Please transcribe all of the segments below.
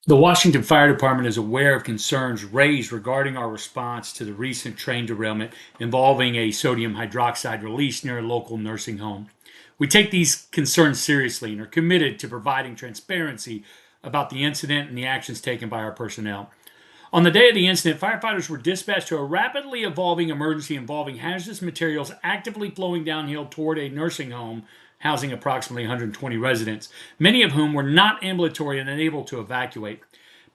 The Washington Fire Department is aware of concerns raised regarding our response to the recent train derailment involving a sodium hydroxide release near a local nursing home. We take these concerns seriously and are committed to providing transparency about the incident and the actions taken by our personnel. On the day of the incident, firefighters were dispatched to a rapidly evolving emergency involving hazardous materials actively flowing downhill toward a nursing home housing approximately 120 residents, many of whom were not ambulatory and unable to evacuate.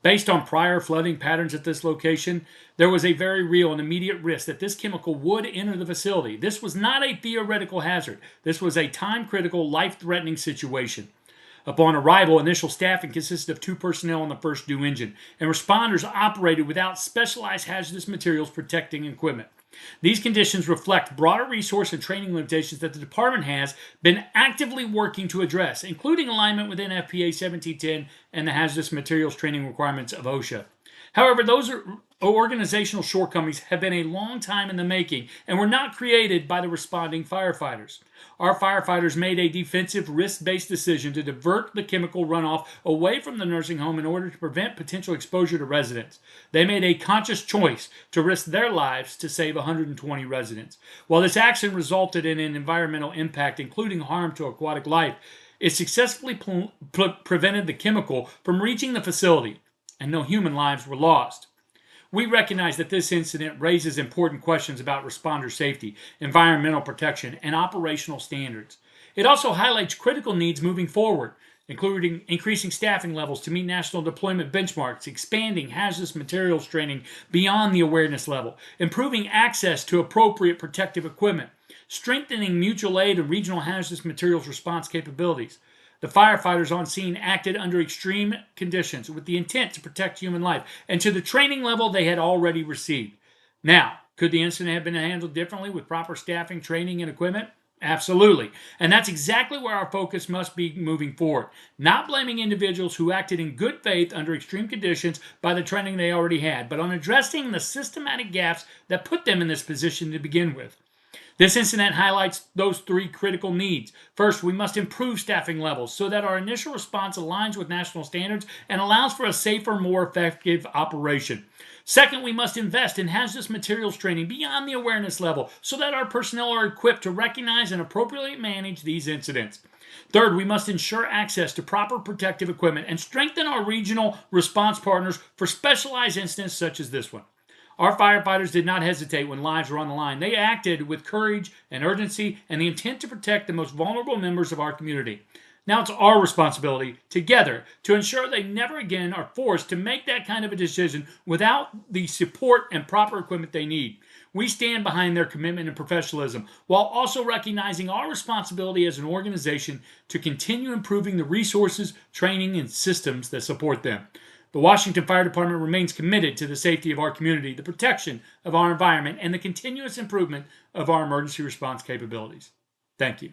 Based on prior flooding patterns at this location, there was a very real and immediate risk that this chemical would enter the facility. This was not a theoretical hazard. This was a time critical, life threatening situation. Upon arrival, initial staffing consisted of 2 personnel on the first due engine, and responders operated without specialized hazardous materials protecting equipment. These conditions reflect broader resource and training limitations that the department has been actively working to address, including alignment within FPA 1710 and the hazardous materials training requirements of OSHA. However, those organizational shortcomings have been a long time in the making and were not created by the responding firefighters. Our firefighters made a defensive, risk-based decision to divert the chemical runoff away from the nursing home in order to prevent potential exposure to residents. They made a conscious choice to risk their lives to save 120 residents. While this action resulted in an environmental impact, including harm to aquatic life, it successfully prevented the chemical from reaching the facility, and no human lives were lost. We recognize that this incident raises important questions about responder safety, environmental protection, and operational standards. It also highlights critical needs moving forward, including increasing staffing levels to meet national deployment benchmarks, expanding hazardous materials training beyond the awareness level, improving access to appropriate protective equipment, strengthening mutual aid and regional hazardous materials response capabilities. The firefighters on scene acted under extreme conditions with the intent to protect human life and to the training level they had already received. Now, could the incident have been handled differently with proper staffing, training, and equipment? Absolutely. And that's exactly where our focus must be moving forward. Not blaming individuals who acted in good faith under extreme conditions by the training they already had, but on addressing the systematic gaps that put them in this position to begin with. This incident highlights those 3 critical needs. First, we must improve staffing levels so that our initial response aligns with national standards and allows for a safer, more effective operation. Second, we must invest in hazardous materials training beyond the awareness level so that our personnel are equipped to recognize and appropriately manage these incidents. Third, we must ensure access to proper protective equipment and strengthen our regional response partners for specialized incidents such as this one. Our firefighters did not hesitate when lives were on the line. They acted with courage and urgency and the intent to protect the most vulnerable members of our community. Now it's our responsibility together to ensure they never again are forced to make that kind of a decision without the support and proper equipment they need. We stand behind their commitment and professionalism while also recognizing our responsibility as an organization to continue improving the resources, training, and systems that support them. The Washington Fire Department remains committed to the safety of our community, the protection of our environment, and the continuous improvement of our emergency response capabilities. Thank you.